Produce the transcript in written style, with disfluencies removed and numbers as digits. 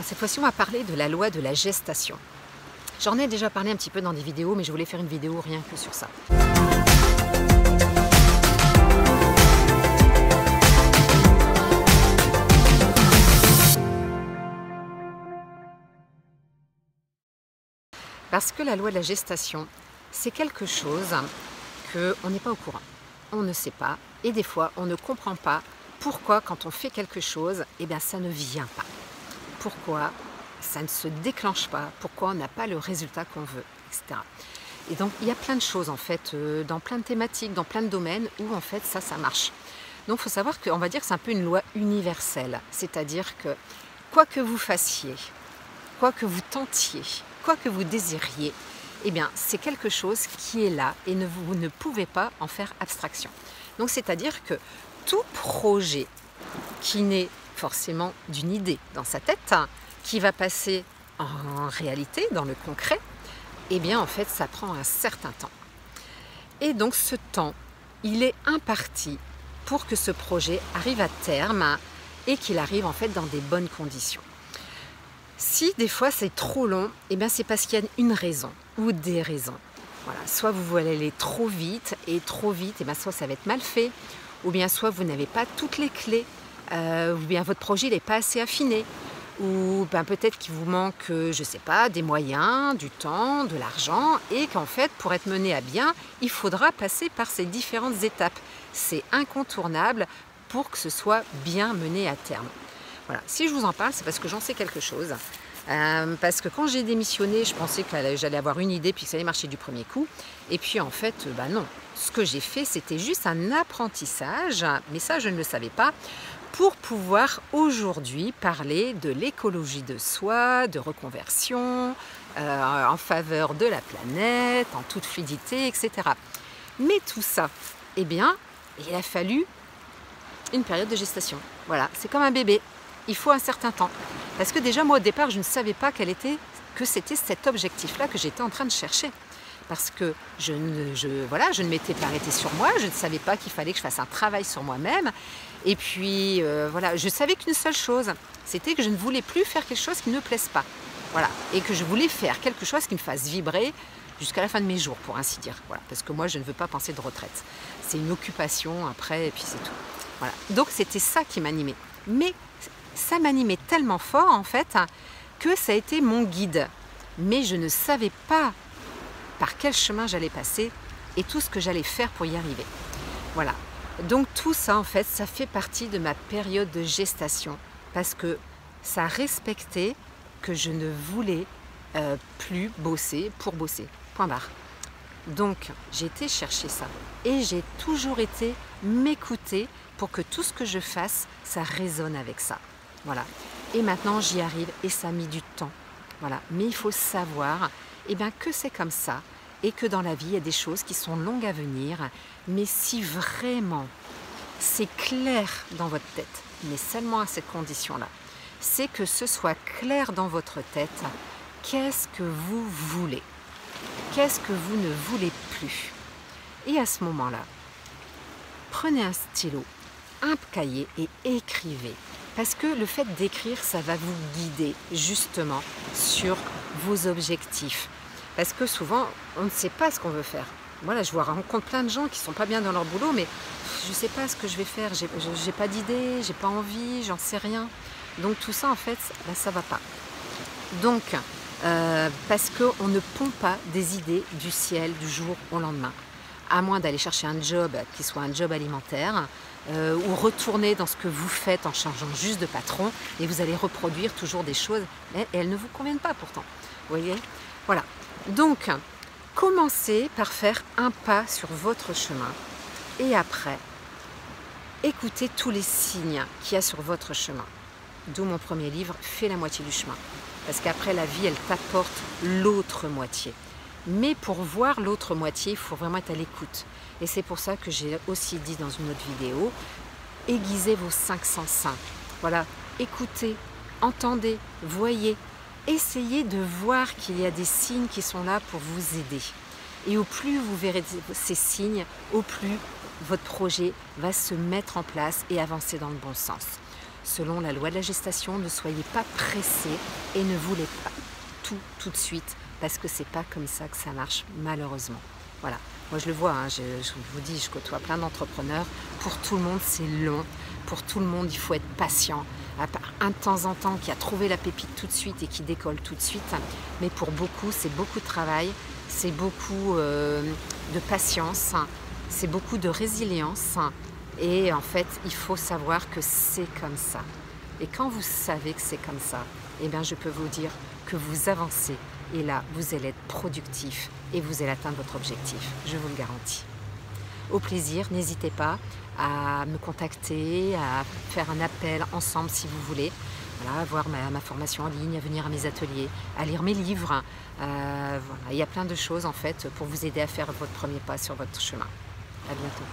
Cette fois-ci, on va parler de la loi de la gestation. J'en ai déjà parlé un petit peu dans des vidéos, mais je voulais faire une vidéo rien que sur ça. Parce que la loi de la gestation, c'est quelque chose qu'on n'est pas au courant. On ne sait pas, et des fois, on ne comprend pas pourquoi, quand on fait quelque chose, eh bien, ça ne vient pas. Pourquoi ça ne se déclenche pas, pourquoi on n'a pas le résultat qu'on veut, etc. Et donc, il y a plein de choses, en fait, dans plein de thématiques, dans plein de domaines, où, en fait, ça marche. Donc, il faut savoir qu'on va dire que c'est un peu une loi universelle. C'est-à-dire que, quoi que vous fassiez, quoi que vous tentiez, quoi que vous désiriez, eh bien, c'est quelque chose qui est là et vous ne pouvez pas en faire abstraction. Donc, c'est-à-dire que tout projet qui naît forcément d'une idée dans sa tête, qui va passer en réalité, dans le concret, eh bien, en fait, ça prend un certain temps. Et donc, ce temps, il est imparti pour que ce projet arrive à terme et qu'il arrive, en fait, dans des bonnes conditions. Si des fois c'est trop long, eh bien c'est parce qu'il y a une raison ou des raisons. Voilà. Soit vous voulez aller trop vite, eh bien soit ça va être mal fait, ou bien soit vous n'avez pas toutes les clés, ou bien votre projet n'est pas assez affiné, ou ben, peut-être qu'il vous manque, je ne sais pas, des moyens, du temps, de l'argent, et qu'en fait pour être mené à bien, il faudra passer par ces différentes étapes. C'est incontournable pour que ce soit bien mené à terme. Voilà. Si je vous en parle, c'est parce que j'en sais quelque chose. Parce que quand j'ai démissionné, je pensais que j'allais avoir une idée puis que ça allait marcher du premier coup. Et puis en fait, bah non. Ce que j'ai fait, c'était juste un apprentissage, mais ça je ne le savais pas, pour pouvoir aujourd'hui parler de l'écologie de soi, de reconversion, en faveur de la planète, en toute fluidité, etc. Mais tout ça, eh bien, il a fallu une période de gestation. Voilà, c'est comme un bébé. Il faut un certain temps. Parce que déjà, moi, au départ, je ne savais pas que c'était cet objectif-là que j'étais en train de chercher. Parce que je ne m'étais pas arrêtée sur moi, je ne savais pas qu'il fallait que je fasse un travail sur moi-même. Et puis, voilà, je savais qu'une seule chose, c'était que je ne voulais plus faire quelque chose qui ne me plaise pas. Voilà, et que je voulais faire quelque chose qui me fasse vibrer jusqu'à la fin de mes jours, pour ainsi dire. Voilà, parce que moi, je ne veux pas penser de retraite. C'est une occupation après, et puis c'est tout. Voilà. Donc, c'était ça qui m'animait. Mais ça m'animait tellement fort, en fait, que ça a été mon guide. Mais je ne savais pas par quel chemin j'allais passer et tout ce que j'allais faire pour y arriver. Voilà. Donc, tout ça, en fait, ça fait partie de ma période de gestation. Parce que ça respectait que je ne voulais plus bosser pour bosser. Point barre. Donc, j'ai été chercher ça. Et j'ai toujours été m'écouter pour que tout ce que je fasse, ça résonne avec ça. Voilà. Et maintenant, j'y arrive et ça a mis du temps. Voilà. Mais il faut savoir que c'est comme ça et que dans la vie, il y a des choses qui sont longues à venir. Mais si vraiment c'est clair dans votre tête, mais seulement à cette condition-là, c'est que ce soit clair dans votre tête, qu'est-ce que vous voulez? Qu'est-ce que vous ne voulez plus? Et à ce moment-là, prenez un stylo, un cahier et écrivez. Parce que le fait d'écrire, ça va vous guider justement sur vos objectifs. Parce que souvent, on ne sait pas ce qu'on veut faire. Voilà, je rencontre plein de gens qui ne sont pas bien dans leur boulot, mais je ne sais pas ce que je vais faire. J'ai pas d'idée, j'ai pas envie, j'en sais rien. Donc tout ça, en fait, ça ne va pas. Donc, parce qu'on ne pond pas des idées du ciel du jour au lendemain. À moins d'aller chercher un job qui soit un job alimentaire, ou retourner dans ce que vous faites en changeant juste de patron, et vous allez reproduire toujours des choses, et elles ne vous conviennent pas pourtant. Vous voyez? Voilà. Donc, commencez par faire un pas sur votre chemin, et après, écoutez tous les signes qu'il y a sur votre chemin. D'où mon premier livre, Fais la moitié du chemin. Parce qu'après, la vie, elle t'apporte l'autre moitié. Mais pour voir l'autre moitié, il faut vraiment être à l'écoute. Et c'est pour ça que j'ai aussi dit dans une autre vidéo, aiguisez vos 5 sens. Voilà, écoutez, entendez, voyez. Essayez de voir qu'il y a des signes qui sont là pour vous aider. Et au plus vous verrez ces signes, au plus votre projet va se mettre en place et avancer dans le bon sens. selon la loi de la gestation, ne soyez pas pressés et ne voulez pas tout de suite, parce que c'est pas comme ça que ça marche, malheureusement. Voilà, moi je le vois, hein, je vous dis, je côtoie plein d'entrepreneurs. Pour tout le monde, c'est long. Pour tout le monde, il faut être patient. À part un de temps en temps qui a trouvé la pépite tout de suite et qui décolle tout de suite. Mais pour beaucoup, c'est beaucoup de travail, c'est beaucoup de patience, c'est beaucoup de résilience. Et en fait, il faut savoir que c'est comme ça. Et quand vous savez que c'est comme ça, eh bien, je peux vous dire que vous avancez. Et là, vous allez être productif et vous allez atteindre votre objectif. Je vous le garantis. Au plaisir, n'hésitez pas à me contacter, à faire un appel ensemble si vous voulez. Voilà, à voir ma formation en ligne, à venir à mes ateliers, à lire mes livres. Voilà. Il y a plein de choses en fait pour vous aider à faire votre premier pas sur votre chemin. À bientôt.